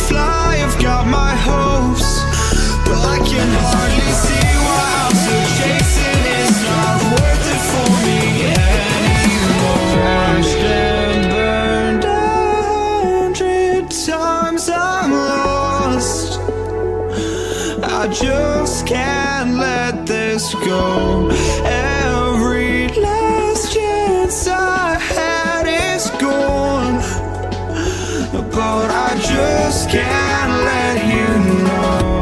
fly, I've got my hopes, but I can hardly see why I'm still chasing. It's not worth it for me anymore. Crashed and burned 100 times, I'm lost. I just can't let this go. Every last chance I had is gone, but I just can't let you know.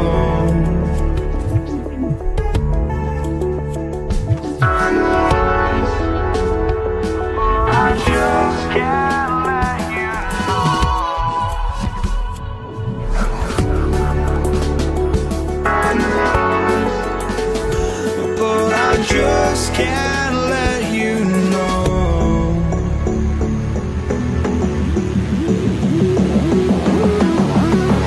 I just can't let you know. But I just can't